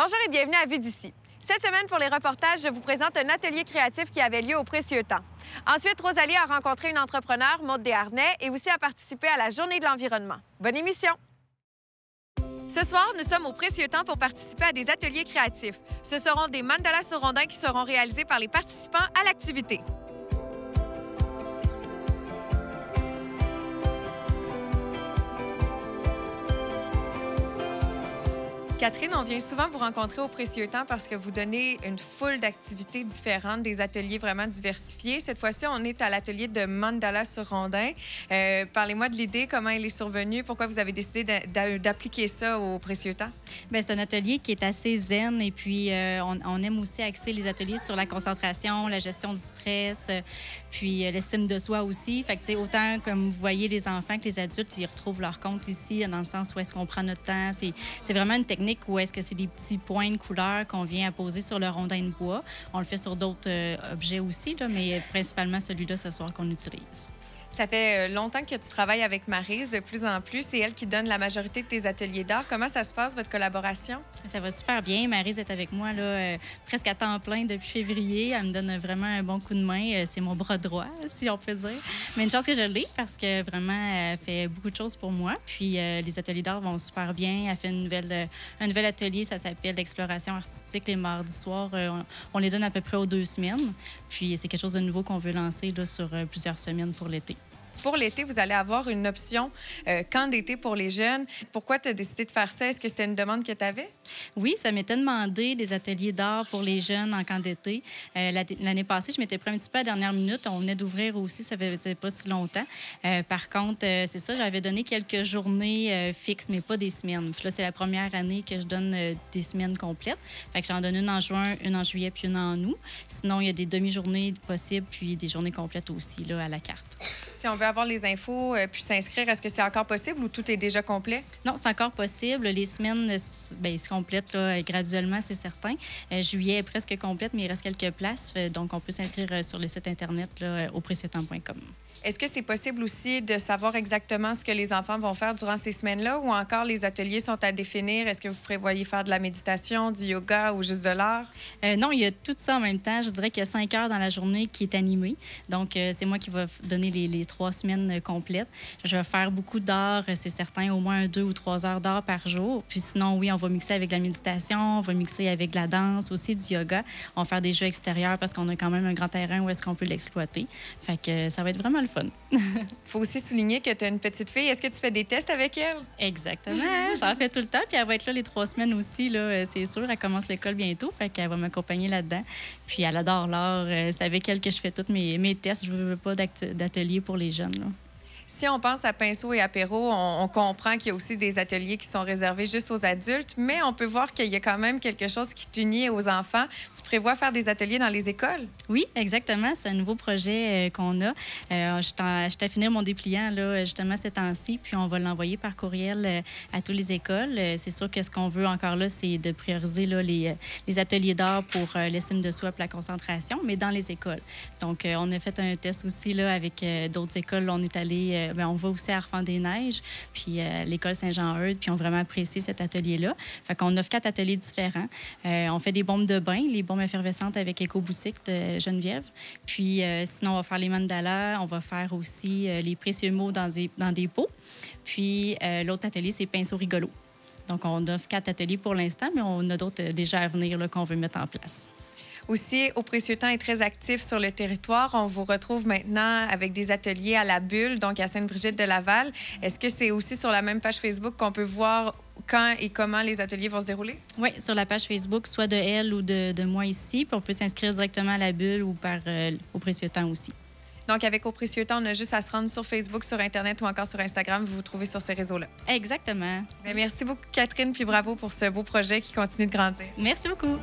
Bonjour et bienvenue à Vue d'ici. Cette semaine, pour les reportages, je vous présente un atelier créatif qui avait lieu au Précieux Temps. Ensuite, Rosalie a rencontré une entrepreneure, Maude Desharnais, et aussi a participé à la Journée de l'environnement. Bonne émission! Ce soir, nous sommes au Précieux Temps pour participer à des ateliers créatifs. Ce seront des mandalas sur rondins qui seront réalisés par les participants à l'activité. Catherine, on vient souvent vous rencontrer au Précieux Temps parce que vous donnez une foule d'activités différentes, des ateliers vraiment diversifiés. Cette fois-ci, on est à l'atelier de mandala sur rondin. Parlez-moi de l'idée, comment elle est survenue, pourquoi vous avez décidé d'appliquer ça au Précieux Temps? Bien, c'est un atelier qui est assez zen et puis on aime aussi axer les ateliers sur la concentration, la gestion du stress, puis l'estime de soi aussi. Fait que, tu sais, autant comme vous voyez les enfants que les adultes, ils retrouvent leur compte ici, dans le sens où est-ce qu'on prend notre temps. C'est vraiment une technique où est-ce que c'est des petits points de couleur qu'on vient apposer sur le rondin de bois. On le fait sur d'autres objets aussi, là, mais principalement celui-là ce soir qu'on utilise. Ça fait longtemps que tu travailles avec Maryse, de plus en plus. C'est elle qui donne la majorité de tes ateliers d'art. Comment ça se passe, votre collaboration? Ça va super bien. Maryse est avec moi là, presque à temps plein depuis février. Elle me donne vraiment un bon coup de main. C'est mon bras droit, si on peut dire. Mais une chance que je l'ai parce que vraiment, elle fait beaucoup de choses pour moi. Puis les ateliers d'art vont super bien. Elle fait un nouvel atelier, ça s'appelle l'exploration artistique les mardis soirs. On les donne à peu près aux 2 semaines. Puis c'est quelque chose de nouveau qu'on veut lancer là, sur plusieurs semaines pour l'été. Pour l'été, vous allez avoir une option camp d'été pour les jeunes. Pourquoi tu as décidé de faire ça? Est-ce que c'était une demande que tu avais? Oui, ça m'était demandé des ateliers d'art pour les jeunes en camp d'été. L'année passée, je m'étais pris un petit peu à la dernière minute. On venait d'ouvrir aussi, ça faisait pas si longtemps. Par contre, c'est ça, j'avais donné quelques journées fixes, mais pas des semaines. Puis là, c'est la première année que je donne des semaines complètes. Fait que j'en donne une en juin, une en juillet, puis une en août. Sinon, il y a des demi-journées possibles, puis des journées complètes aussi là, à la carte. Si on veut avoir les infos puis s'inscrire, est-ce que c'est encore possible ou tout est déjà complet? Non, c'est encore possible. Les semaines se complètent là, graduellement, c'est certain. Juillet est presque complète, mais il reste quelques places. Donc, on peut s'inscrire sur le site Internet là, au précieuxtemps.com. Est-ce que c'est possible aussi de savoir exactement ce que les enfants vont faire durant ces semaines-là ou encore les ateliers sont à définir? Est-ce que vous prévoyez faire de la méditation, du yoga ou juste de l'art? Non, il y a tout ça en même temps. Je dirais qu'il y a 5 heures dans la journée qui est animée. Donc, c'est moi qui va donner les 3 semaines complètes. Je vais faire beaucoup d'art, c'est certain, au moins 2 ou 3 heures d'art par jour. Puis sinon, oui, on va mixer avec la méditation, on va mixer avec la danse, aussi du yoga. On va faire des jeux extérieurs parce qu'on a quand même un grand terrain où est-ce qu'on peut l'exploiter. Fait que ça va être vraiment le fun. Il faut aussi souligner que tu as une petite fille. Est-ce que tu fais des tests avec elle? Exactement. J'en fais tout le temps. Puis elle va être là les 3 semaines aussi, là, c'est sûr. Elle commence l'école bientôt. Fait qu'elle va m'accompagner là-dedans. Puis elle adore l'art. C'est avec elle que je fais tous mes tests. Je veux pas d'atelier pour les jeunes, là. Si on pense à pinceau et apéro, on comprend qu'il y a aussi des ateliers qui sont réservés juste aux adultes, mais on peut voir qu'il y a quand même quelque chose qui t'unit aux enfants. Tu prévois faire des ateliers dans les écoles? Oui, exactement. C'est un nouveau projet qu'on a. Je t'ai finir mon dépliant là, justement ces temps-ci, puis on va l'envoyer par courriel à toutes les écoles. C'est sûr que ce qu'on veut encore là, c'est de prioriser là, les ateliers d'art pour l'estime de soi et la concentration, mais dans les écoles. Donc, on a fait un test aussi là, avec d'autres écoles. On est allé on va aussi à Arfand-des-Neiges, puis l'école Saint-Jean-Eudes, puis on a vraiment apprécié cet atelier-là. Fait qu'on offre 4 ateliers différents. On fait des bombes de bain, les bombes effervescentes avec Éco-Boutique de Geneviève. Puis sinon, on va faire les mandalas, on va faire aussi les précieux mots dans des pots. Puis l'autre atelier, c'est pinceau rigolo. Donc, on offre 4 ateliers pour l'instant, mais on a d'autres déjà à venir là, qu'on veut mettre en place. Aussi, au Précieux Temps est très actif sur le territoire. On vous retrouve maintenant avec des ateliers à la Bulle, donc à Sainte-Brigitte-de-Laval. Est-ce que c'est aussi sur la même page Facebook qu'on peut voir quand et comment les ateliers vont se dérouler? Oui, sur la page Facebook, soit de elle ou de moi ici. Puis on peut s'inscrire directement à la Bulle ou au Précieux Temps aussi. Donc, avec Au Précieux Temps, on a juste à se rendre sur Facebook, sur Internet ou encore sur Instagram. Vous vous trouvez sur ces réseaux-là. Exactement. Bien, merci beaucoup, Catherine, puis bravo pour ce beau projet qui continue de grandir. Merci beaucoup.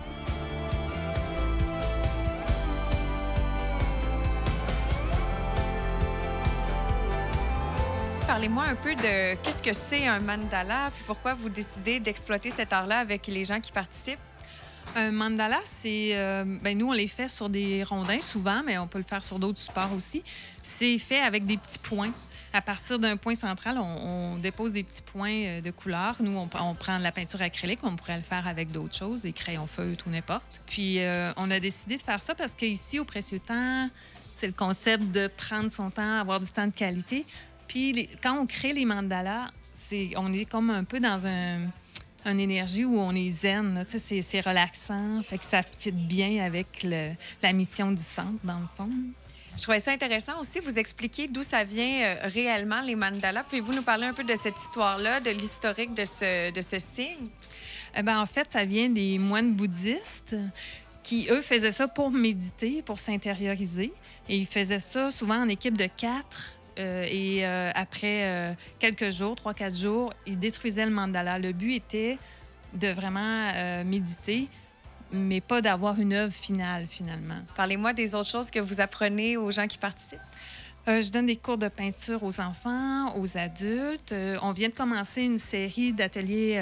Parlez-moi un peu de qu'est-ce que c'est un mandala, puis pourquoi vous décidez d'exploiter cet art-là avec les gens qui participent? Un mandala, c'est... nous, on les fait sur des rondins souvent, mais on peut le faire sur d'autres supports aussi. C'est fait avec des petits points. À partir d'un point central, on dépose des petits points de couleur. Nous, on prend de la peinture acrylique. On pourrait le faire avec d'autres choses, des crayons feutres ou n'importe. Puis, on a décidé de faire ça parce qu'ici, au Précieux Temps, c'est le concept de prendre son temps, avoir du temps de qualité. Puis, quand on crée les mandalas, on est comme un peu dans une énergie où on est zen. C'est relaxant, fait que ça fit bien avec la mission du centre, dans le fond. Je trouvais ça intéressant aussi, vous expliquer d'où ça vient réellement, les mandalas. Pouvez-vous nous parler un peu de cette histoire-là, de l'historique de ce signe? En fait, ça vient des moines bouddhistes qui, eux, faisaient ça pour méditer, pour s'intérioriser. Et ils faisaient ça souvent en équipe de 4. Après quelques jours, 3-4 jours, ils détruisaient le mandala. Le but était de vraiment méditer, mais pas d'avoir une œuvre finale, finalement. Parlez-moi des autres choses que vous apprenez aux gens qui participent. Je donne des cours de peinture aux enfants, aux adultes. On vient de commencer une série d'ateliers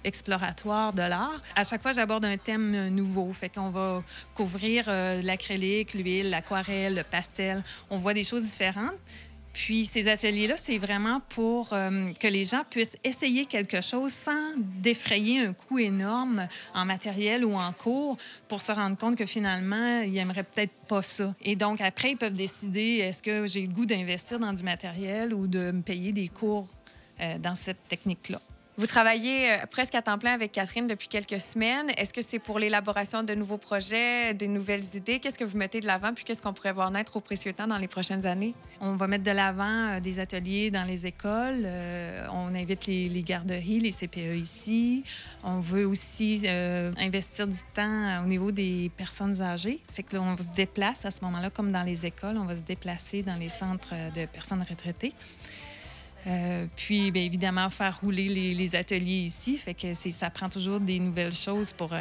exploratoires de l'art. À chaque fois, j'aborde un thème nouveau. Fait qu'on va couvrir l'acrylique, l'huile, l'aquarelle, le pastel. On voit des choses différentes. Puis ces ateliers-là, c'est vraiment pour que les gens puissent essayer quelque chose sans défrayer un coût énorme en matériel ou en cours pour se rendre compte que finalement, ils n'aimeraient peut-être pas ça. Et donc, après, ils peuvent décider est-ce que j'ai le goût d'investir dans du matériel ou de me payer des cours dans cette technique-là. Vous travaillez presque à temps plein avec Catherine depuis quelques semaines. Est-ce que c'est pour l'élaboration de nouveaux projets, de nouvelles idées? Qu'est-ce que vous mettez de l'avant? Puis qu'est-ce qu'on pourrait voir naître au Précieux Temps dans les prochaines années? On va mettre de l'avant des ateliers dans les écoles. On invite les garderies, les CPE ici. On veut aussi investir du temps au niveau des personnes âgées. Fait que là, on se déplace à ce moment-là, comme dans les écoles. On va se déplacer dans les centres de personnes retraitées. Puis, bien évidemment, faire rouler les ateliers ici. Fait que ça prend toujours des nouvelles choses pour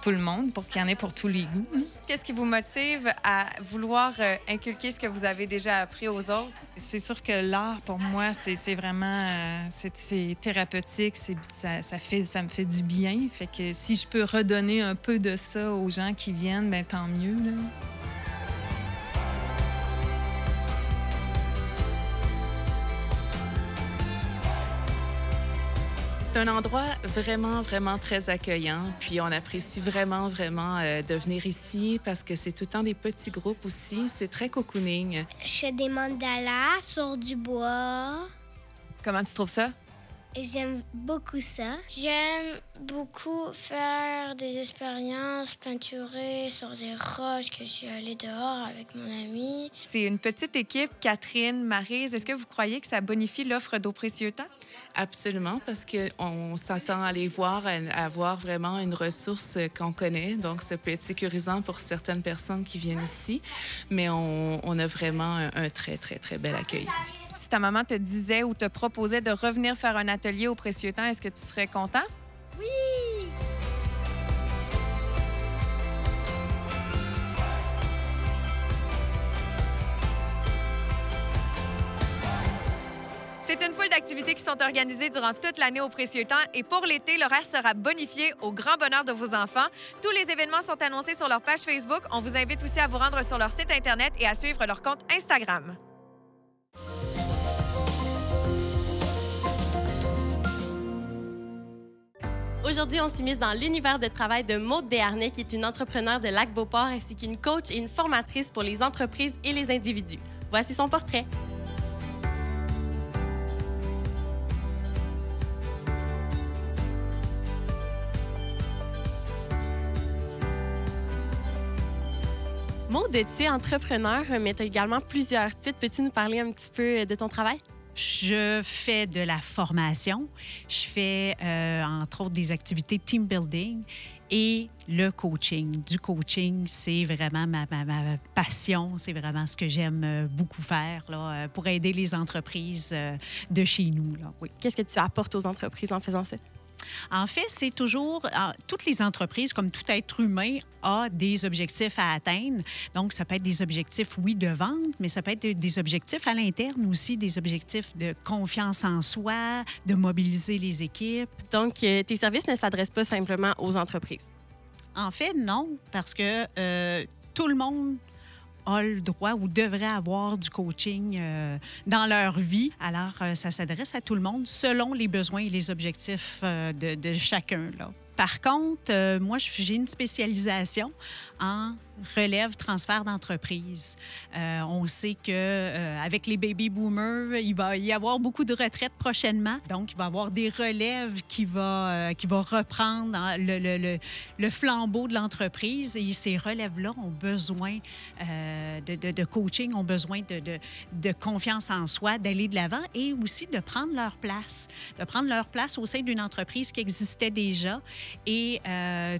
tout le monde, pour qu'il y en ait pour tous les goûts. Hein. Qu'est-ce qui vous motive à vouloir inculquer ce que vous avez déjà appris aux autres? C'est sûr que l'art, pour moi, c'est vraiment c'est thérapeutique. Ça me fait du bien. Fait que si je peux redonner un peu de ça aux gens qui viennent, bien tant mieux, là. C'est un endroit vraiment, vraiment très accueillant. Puis on apprécie vraiment, vraiment de venir ici parce que c'est tout le temps des petits groupes aussi. C'est très cocooning. Je fais des mandalas sur du bois. Comment tu trouves ça? J'aime beaucoup ça. J'aime beaucoup faire des expériences, peinturer sur des roches que je suis allée dehors avec mon ami. C'est une petite équipe, Catherine, Maryse. Est-ce que vous croyez que ça bonifie l'offre d'Au Précieux Temps? Absolument, parce qu'on s'attend à les voir, à avoir vraiment une ressource qu'on connaît. Donc, ça peut être sécurisant pour certaines personnes qui viennent ici, mais on a vraiment un très, très, très bel accueil ici. Si ta maman te disait ou te proposait de revenir faire un atelier au Précieux Temps, est-ce que tu serais content? Oui! C'est une foule d'activités qui sont organisées durant toute l'année au Précieux Temps et pour l'été, l'horaire sera bonifié au grand bonheur de vos enfants. Tous les événements sont annoncés sur leur page Facebook. On vous invite aussi à vous rendre sur leur site Internet et à suivre leur compte Instagram. Aujourd'hui, on s'immisce dans l'univers de travail de Maude Desharnais, qui est une entrepreneure de Lac-Beauport ainsi qu'une coach et une formatrice pour les entreprises et les individus. Voici son portrait. Maude, tu es entrepreneur, mais tu as également plusieurs titres. Peux-tu nous parler un petit peu de ton travail? Je fais de la formation. Je fais, entre autres, des activités team building et le coaching. Du coaching, c'est vraiment ma passion. C'est vraiment ce que j'aime beaucoup faire là, pour aider les entreprises de chez nous. Là, oui. Qu'est-ce que tu apportes aux entreprises en faisant ça? En fait, c'est toujours... toutes les entreprises, comme tout être humain, a des objectifs à atteindre. Donc, ça peut être des objectifs, oui, de vente, mais ça peut être des objectifs à l'interne aussi, des objectifs de confiance en soi, de mobiliser les équipes. Donc, tes services ne s'adressent pas simplement aux entreprises? En fait, non, parce que tout le monde a le droit ou devrait avoir du coaching dans leur vie. Alors, ça s'adresse à tout le monde selon les besoins et les objectifs de chacun, là. Par contre, moi, j'ai une spécialisation en relève, transfert d'entreprise. On sait qu'avec les baby boomers, il va y avoir beaucoup de retraites prochainement. Donc, il va y avoir des relèves qui va reprendre le flambeau de l'entreprise. Et ces relèves-là ont besoin de coaching, ont besoin de confiance en soi, d'aller de l'avant et aussi de prendre leur place. De prendre leur place au sein d'une entreprise qui existait déjà et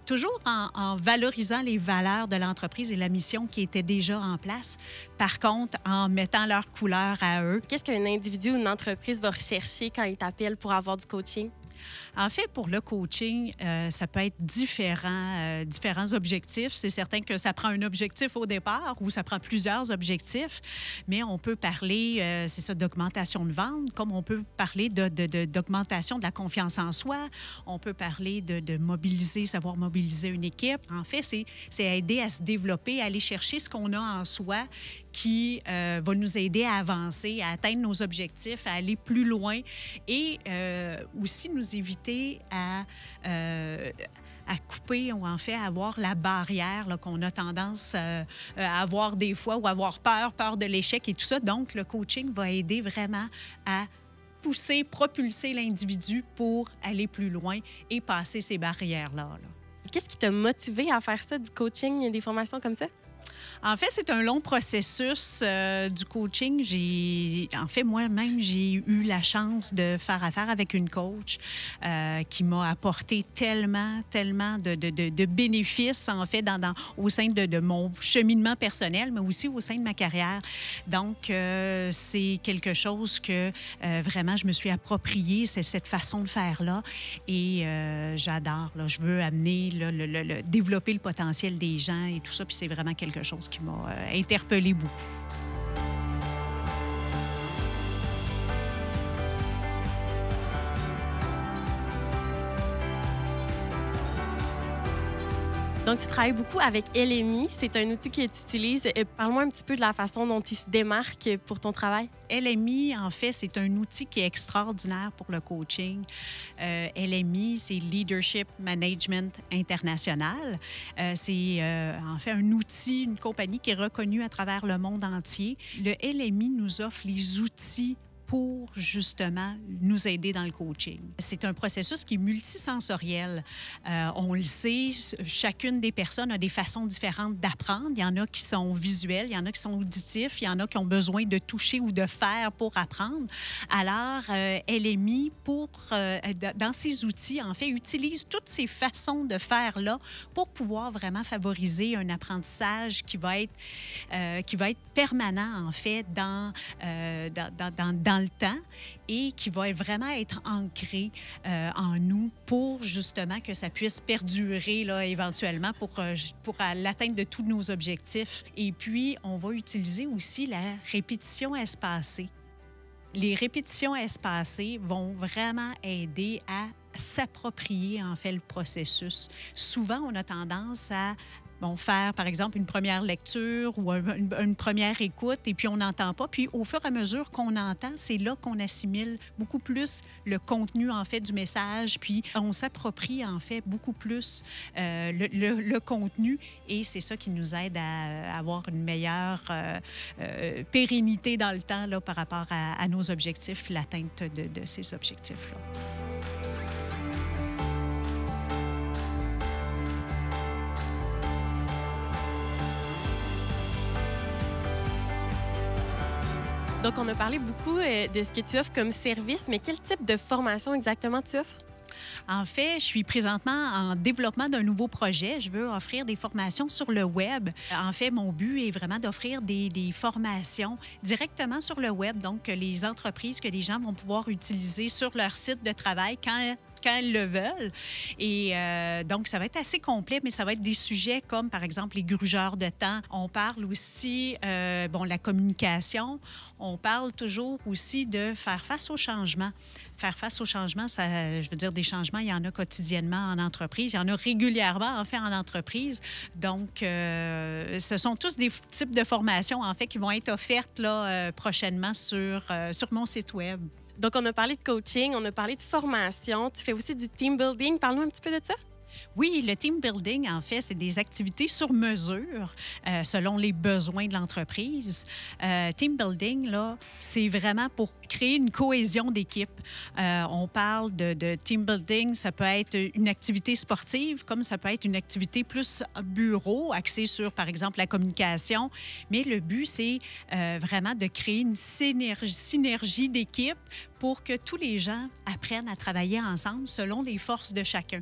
toujours en valorisant les valeurs de l'entreprise et la mission qui était déjà en place. Par contre, en mettant leur couleur à eux. Qu'est-ce qu'un individu ou une entreprise va rechercher quand il t'appelle pour avoir du coaching? En fait, pour le coaching, ça peut être différents objectifs. C'est certain que ça prend un objectif au départ ou ça prend plusieurs objectifs, mais on peut parler, c'est ça, d'augmentation de vente, comme on peut parler d'augmentation de la confiance en soi. On peut parler de mobiliser, savoir mobiliser une équipe. En fait, c'est aider à se développer, à aller chercher ce qu'on a en soi qui va nous aider à avancer, à atteindre nos objectifs, à aller plus loin et aussi nous éviter à couper ou en fait à avoir la barrière là, qu'on a tendance à avoir des fois ou avoir peur de l'échec et tout ça. Donc, le coaching va aider vraiment à pousser, propulser l'individu pour aller plus loin et passer ces barrières-là. Qu'est-ce qui t'a motivé à faire ça, du coaching, des formations comme ça? En fait, c'est un long processus du coaching. En fait, moi-même, j'ai eu la chance de faire affaire avec une coach qui m'a apporté tellement de bénéfices, en fait, au sein de mon cheminement personnel, mais aussi au sein de ma carrière. Donc, c'est quelque chose que vraiment, je me suis approprié, c'est cette façon de faire-là. Et j'adore. Là, je veux amener, développer le potentiel des gens et tout ça. Puis c'est vraiment quelque chose qui m'a interpellée beaucoup. Donc, tu travailles beaucoup avec LMI. C'est un outil que tu utilises. Parle-moi un petit peu de la façon dont il se démarque pour ton travail. LMI, en fait, c'est un outil qui est extraordinaire pour le coaching. LMI, c'est Leadership Management International. C'est en fait un outil, une compagnie qui est reconnue à travers le monde entier. Le LMI nous offre les outils pour justement nous aider dans le coaching. C'est un processus qui est multisensoriel. On le sait, chacune des personnes a des façons différentes d'apprendre. Il y en a qui sont visuels, il y en a qui sont auditifs, il y en a qui ont besoin de toucher ou de faire pour apprendre. Alors, LMI, dans ses outils, en fait, utilise toutes ces façons de faire-là pour pouvoir vraiment favoriser un apprentissage qui va être permanent, en fait, dans le temps et qui va vraiment être ancré en nous pour justement que ça puisse perdurer là, éventuellement pour l'atteinte de tous nos objectifs. Et puis, on va utiliser aussi la répétition espacée. Les répétitions espacées vont vraiment aider à s'approprier en fait le processus. Souvent, on a tendance à faire, par exemple, une première lecture ou une première écoute et puis on n'entend pas. Puis au fur et à mesure qu'on entend, c'est là qu'on assimile beaucoup plus le contenu, en fait, du message. Puis on s'approprie, en fait, beaucoup plus le contenu et c'est ça qui nous aide à avoir une meilleure pérennité dans le temps là, par rapport à nos objectifs puis l'atteinte de ces objectifs-là. Donc, on a parlé beaucoup de ce que tu offres comme service, mais quel type de formation exactement tu offres? En fait, je suis présentement en développement d'un nouveau projet. Je veux offrir des formations sur le web. En fait, mon but est vraiment d'offrir des formations directement sur le web, donc que les entreprises, que les gens vont pouvoir utiliser sur leur site de travail quand quand elles le veulent. Et donc, ça va être assez complet, mais ça va être des sujets comme, par exemple, les grugeurs de temps. On parle aussi, la communication. On parle toujours aussi de faire face au changement. Faire face au changement, ça, je veux dire, des changements, il y en a quotidiennement en entreprise. Il y en a régulièrement, en fait, en entreprise. Donc, ce sont tous des types de formations, en fait, qui vont être offertes là, prochainement sur mon site Web. Donc, on a parlé de coaching, on a parlé de formation. Tu fais aussi du team building. Parle-nous un petit peu de ça. Oui, le team building, en fait, c'est des activités sur mesure selon les besoins de l'entreprise. Team building, là, c'est vraiment pour créer une cohésion d'équipe. On parle de team building, ça peut être une activité sportive, comme ça peut être une activité plus bureau, axée sur, par exemple, la communication. Mais le but, c'est vraiment de créer une synergie d'équipe pour que tous les gens apprennent à travailler ensemble selon les forces de chacun.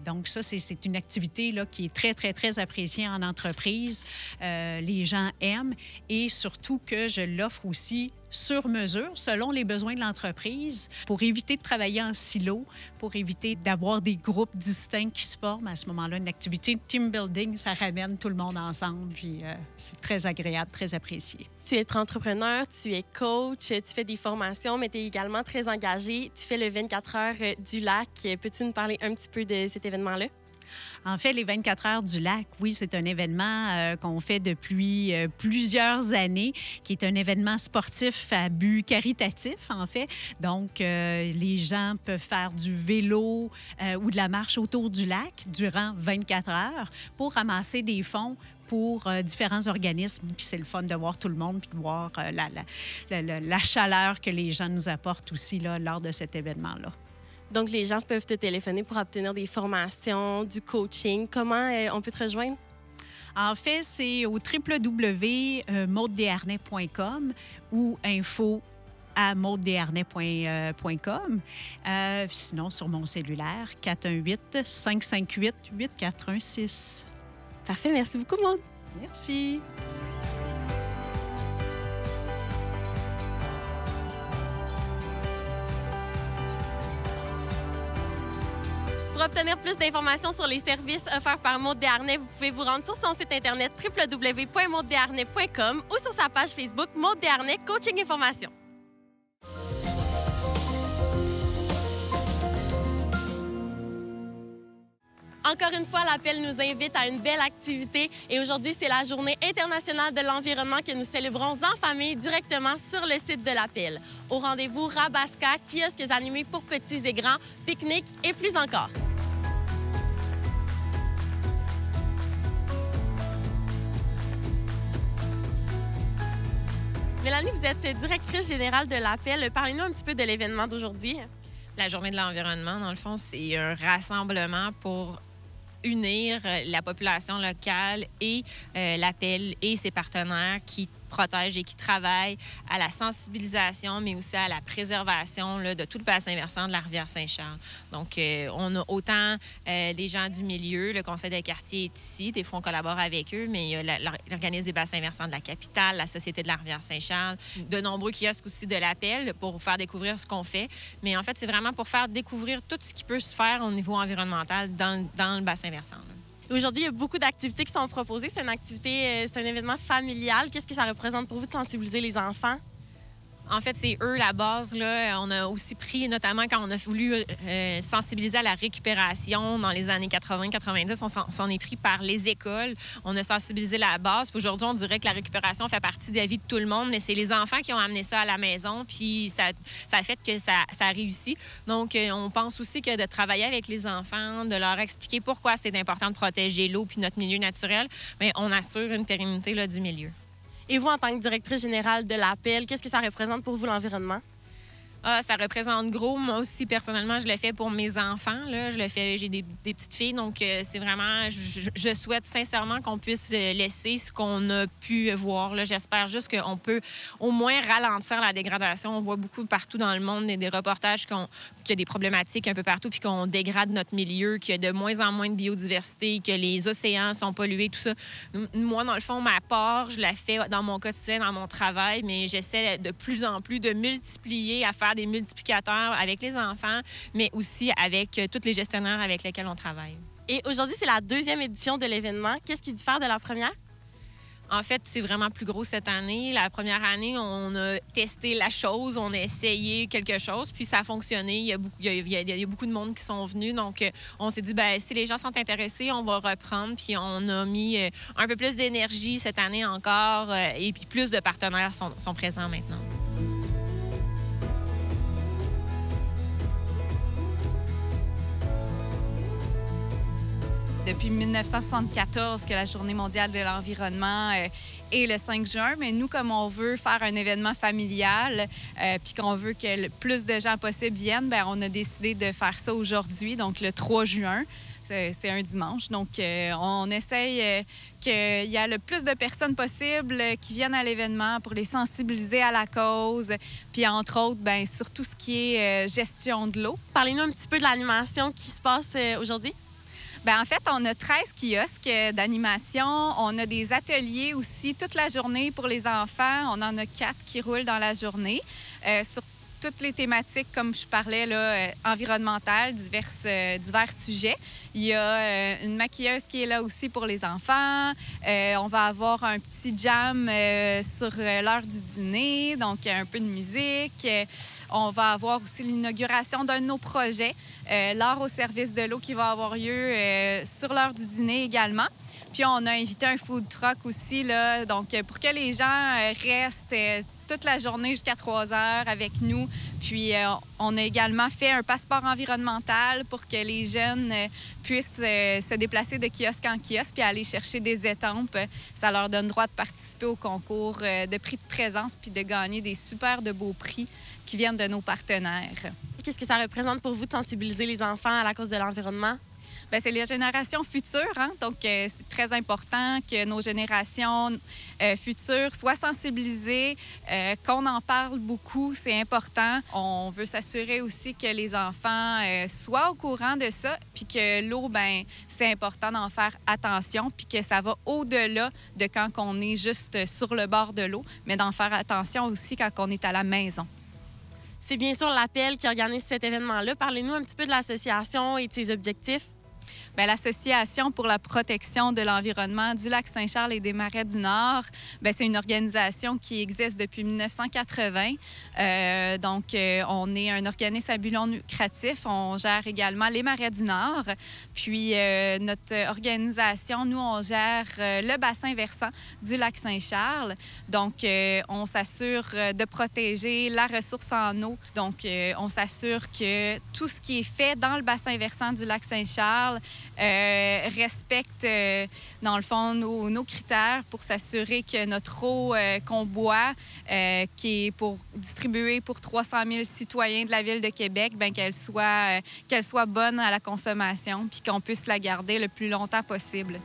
Donc ça, c'est une activité là, qui est très, très, très appréciée en entreprise. Les gens aiment et surtout que je l'offre aussi sur mesure, selon les besoins de l'entreprise, pour éviter de travailler en silo, pour éviter d'avoir des groupes distincts qui se forment. À ce moment-là, une activité de team building, ça ramène tout le monde ensemble, puis c'est très agréable, très apprécié. Tu es entrepreneur, tu es coach, tu fais des formations, mais tu es également très engagé. Tu fais le 24 heures du lac. Peux-tu nous parler un petit peu de cet événement-là? En fait, les 24 heures du lac, oui, c'est un événement qu'on fait depuis plusieurs années, qui est un événement sportif à but caritatif, en fait. Donc, les gens peuvent faire du vélo ou de la marche autour du lac durant 24 heures pour ramasser des fonds pour différents organismes. Puis c'est le fun de voir tout le monde, puis de voir la chaleur que les gens nous apportent aussi là, lors de cet événement-là. Donc, les gens peuvent te téléphoner pour obtenir des formations, du coaching. Comment on peut te rejoindre? En fait, c'est au www.maudedesharnais.com ou info@maudedesharnais.com. Sinon, sur mon cellulaire, 418-558-8416. Parfait. Merci beaucoup, Maude. Merci. Pour obtenir plus d'informations sur les services offerts par Maude Desharnais, vous pouvez vous rendre sur son site internet www.maudedesharnais.com ou sur sa page Facebook Maude Desharnais Coaching et Formation. Encore une fois, l'appel nous invite à une belle activité et aujourd'hui, c'est la Journée internationale de l'environnement que nous célébrons en famille directement sur le site de l'appel. Au rendez-vous, Rabasca, kiosques animés pour petits et grands, pique-nique et plus encore. Mélanie, vous êtes directrice générale de l'appel. Parlez-nous un petit peu de l'événement d'aujourd'hui. La Journée de l'environnement, dans le fond, c'est un rassemblement pour unir la population locale et l'appel et ses partenaires qui protègent et qui travaillent à la sensibilisation, mais aussi à la préservation là, de tout le bassin versant de la rivière Saint-Charles. Donc, on a autant des gens du milieu, le conseil des quartiers est ici, des fois on collabore avec eux, mais il y a l'organisme des bassins versants de la capitale, la Société de la rivière Saint-Charles, de nombreux kiosques aussi de l'appel pour vous faire découvrir ce qu'on fait. Mais en fait, c'est vraiment pour faire découvrir tout ce qui peut se faire au niveau environnemental dans le bassin versant. Là. Aujourd'hui, il y a beaucoup d'activités qui sont proposées. C'est un événement familial. Qu'est-ce que ça représente pour vous de sensibiliser les enfants? En fait, c'est eux la base. Là. On a aussi pris, notamment quand on a voulu sensibiliser à la récupération dans les années 80-90, on s'en est pris par les écoles. On a sensibilisé la base. Puis aujourd'hui, on dirait que la récupération fait partie de la vie de tout le monde, mais c'est les enfants qui ont amené ça à la maison, puis ça a fait que ça a réussi. Donc, on pense aussi que de travailler avec les enfants, de leur expliquer pourquoi c'est important de protéger l'eau puis notre milieu naturel, bien, on assure une pérennité là, du milieu. Et vous, en tant que directrice générale de l'appel, qu'est-ce que ça représente pour vous, l'environnement? Ça représente gros. Moi aussi, personnellement, je le fais pour mes enfants. Là. Je le fais, j'ai des petites filles, donc c'est vraiment... Je souhaite sincèrement qu'on puisse laisser ce qu'on a pu voir. Là. J'espère juste qu'on peut au moins ralentir la dégradation. On voit beaucoup partout dans le monde des reportages qu'il y a des problématiques un peu partout, puis qu'on dégrade notre milieu, qu'il y a de moins en moins de biodiversité, que les océans sont pollués, tout ça. Moi, dans le fond, ma part, je la fais dans mon quotidien, dans mon travail, mais j'essaie de plus en plus de multiplier à faire faire des multiplicateurs avec les enfants, mais aussi avec tous les gestionnaires avec lesquels on travaille. Et aujourd'hui, c'est la 2e édition de l'événement. Qu'est-ce qui diffère de la première? En fait, c'est vraiment plus gros cette année. La première année, on a testé la chose, on a essayé quelque chose, puis ça a fonctionné. Il y a beaucoup de monde qui sont venus. Donc, on s'est dit, bien, si les gens sont intéressés, on va reprendre. Puis on a mis un peu plus d'énergie cette année encore, et puis plus de partenaires sont présents maintenant. Depuis 1974 que la Journée mondiale de l'environnement est le 5 juin, mais nous, comme on veut faire un événement familial puis qu'on veut que le plus de gens possible viennent, bien, on a décidé de faire ça aujourd'hui, donc le 3 juin. C'est un dimanche. Donc, on essaye qu'il y ait le plus de personnes possible qui viennent à l'événement pour les sensibiliser à la cause, puis entre autres, bien, sur tout ce qui est gestion de l'eau. Parlez-nous un petit peu de l'animation qui se passe aujourd'hui. Bien, en fait, on a 13 kiosques d'animation. On a des ateliers aussi toute la journée pour les enfants. On en a 4 qui roulent dans la journée sur toutes les thématiques, comme je parlais, là, environnementales, divers sujets. Il y a une maquilleuse qui est là aussi pour les enfants. On va avoir un petit jam sur l'heure du dîner, donc un peu de musique. On va avoir aussi l'inauguration d'un de nos projets, l'art au service de l'eau, qui va avoir lieu sur l'heure du dîner également. Puis on a invité un food truck aussi, là, donc pour que les gens restent toute la journée jusqu'à 3 heures avec nous. Puis on a également fait un passeport environnemental pour que les jeunes puissent se déplacer de kiosque en kiosque puis aller chercher des étampes. Ça leur donne droit de participer au concours de prix de présence puis de gagner des super de beaux prix qui viennent de nos partenaires. Qu'est-ce que ça représente pour vous de sensibiliser les enfants à la cause de l'environnement? Bien, c'est les générations futures, hein? Donc c'est très important que nos générations futures soient sensibilisées, qu'on en parle beaucoup, c'est important. On veut s'assurer aussi que les enfants soient au courant de ça, puis que l'eau, bien, c'est important d'en faire attention, puis que ça va au-delà de quand on est juste sur le bord de l'eau, mais d'en faire attention aussi quand on est à la maison. C'est bien sûr l'Appel qui organise cet événement-là. Parlez-nous un petit peu de l'association et de ses objectifs. Bien, l'Association pour la protection de l'environnement du Lac-Saint-Charles et des Marais du Nord, bien, c'est une organisation qui existe depuis 1980. On est un organisme à but non lucratif. On gère également les Marais du Nord. Puis, notre organisation, nous, on gère le bassin versant du Lac-Saint-Charles. Donc, on s'assure de protéger la ressource en eau. Donc, on s'assure que tout ce qui est fait dans le bassin versant du Lac-Saint-Charles respecte, dans le fond, nos critères pour s'assurer que notre eau qu'on boit, qui est distribuée pour 300 000 citoyens de la Ville de Québec, bien, qu'elle soit bonne à la consommation puis qu'on puisse la garder le plus longtemps possible.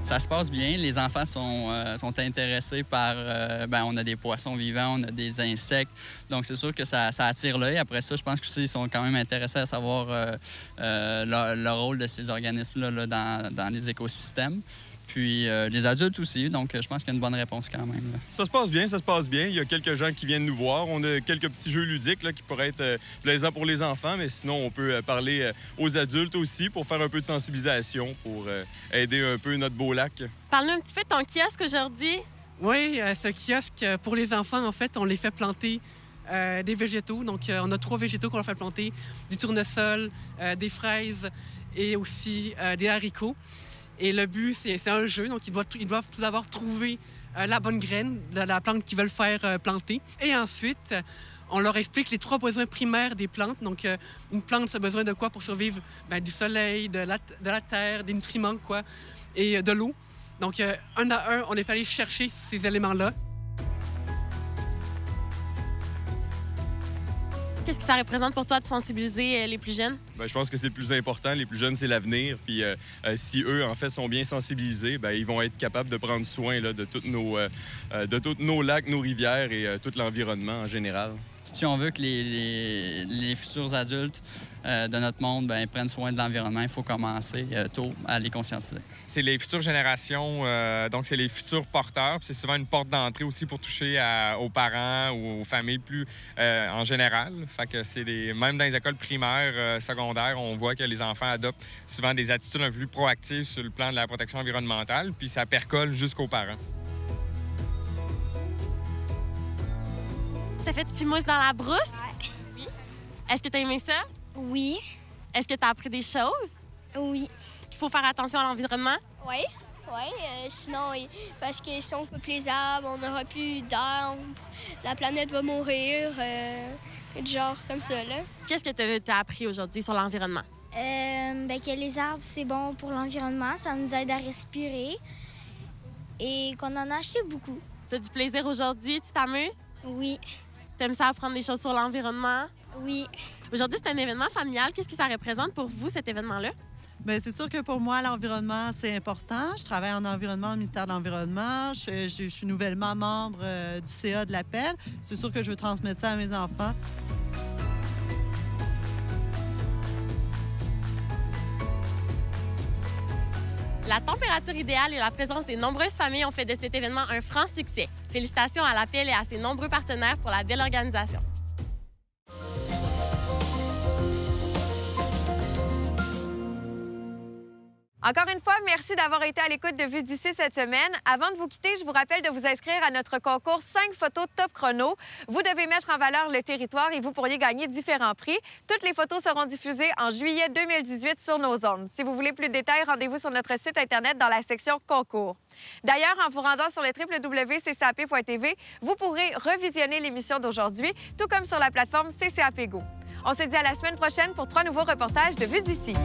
Ça se passe bien. Les enfants sont intéressés par... on a des poissons vivants, on a des insectes. Donc, c'est sûr que ça attire l'œil. Après ça, je pense qu'ils sont quand même intéressés à savoir le rôle de ces organismes-là là, dans les écosystèmes. Puis les adultes aussi, donc je pense qu'il y a une bonne réponse quand même. Là. Ça se passe bien, ça se passe bien. Il y a quelques gens qui viennent nous voir. On a quelques petits jeux ludiques là, qui pourraient être plaisants pour les enfants, mais sinon, on peut parler aux adultes aussi pour faire un peu de sensibilisation, pour aider un peu notre beau lac. Parle-nous un petit peu de ton kiosque aujourd'hui. Oui, ce kiosque, pour les enfants, en fait, on les fait planter des végétaux. Donc, on a 3 végétaux qu'on leur fait planter, du tournesol, des fraises et aussi des haricots. Et le but, c'est un jeu. Donc, ils doivent tout d'abord trouver la bonne graine de la plante qu'ils veulent faire planter. Et ensuite, on leur explique les 3 besoins primaires des plantes. Donc, une plante, ça a besoin de quoi pour survivre? Bien, du soleil, de la terre, des nutriments, quoi, et de l'eau. Donc, un à un, on est allé chercher ces éléments-là. Qu'est-ce que ça représente pour toi de sensibiliser les plus jeunes? Bien, je pense que c'est le plus important. Les plus jeunes, c'est l'avenir. Puis si eux, en fait, sont bien sensibilisés, bien, ils vont être capables de prendre soin là, de tous nos lacs, nos rivières et tout l'environnement en général. Si on veut que les futurs adultes de notre monde prennent soin de l'environnement, il faut commencer tôt à les conscientiser. C'est les futures générations, donc c'est les futurs porteurs. C'est souvent une porte d'entrée aussi pour toucher aux parents ou aux familles plus en général. Fait que même dans les écoles primaires, secondaires, on voit que les enfants adoptent souvent des attitudes un peu plus proactives sur le plan de la protection environnementale, puis ça percole jusqu'aux parents. T'as fait petit mousse dans la brousse? Ouais. Oui. Est-ce que t'as aimé ça? Oui. Est-ce que t'as appris des choses? Oui. Est-ce qu'il faut faire attention à l'environnement? Oui. Oui. Sinon, parce que si on coupe les arbres, on n'aura plus d'arbres. La planète va mourir. Genre comme ça, là. Qu'est-ce que t'as appris aujourd'hui sur l'environnement? Que les arbres, c'est bon pour l'environnement. Ça nous aide à respirer. Et qu'on en a acheté beaucoup. T'as du plaisir aujourd'hui? Tu t'amuses? Oui. T'aimes ça apprendre des choses sur l'environnement? Oui. Aujourd'hui, c'est un événement familial. Qu'est-ce que ça représente pour vous, cet événement-là? Bien, c'est sûr que pour moi, l'environnement, c'est important. Je travaille en environnement au ministère de l'Environnement. Je suis nouvellement membre du CA de l'Appel. C'est sûr que je veux transmettre ça à mes enfants. La température idéale et la présence des nombreuses familles ont fait de cet événement un franc succès. Félicitations à l'Appel et à ses nombreux partenaires pour la belle organisation. Encore une fois, merci d'avoir été à l'écoute de Vue d'ici cette semaine. Avant de vous quitter, je vous rappelle de vous inscrire à notre concours 5 photos top chrono. Vous devez mettre en valeur le territoire et vous pourriez gagner différents prix. Toutes les photos seront diffusées en juillet 2018 sur nos ondes. Si vous voulez plus de détails, rendez-vous sur notre site Internet dans la section concours. D'ailleurs, en vous rendant sur le www.ccap.tv, vous pourrez revisionner l'émission d'aujourd'hui, tout comme sur la plateforme CCAP Go. On se dit à la semaine prochaine pour 3 nouveaux reportages de Vue d'ici.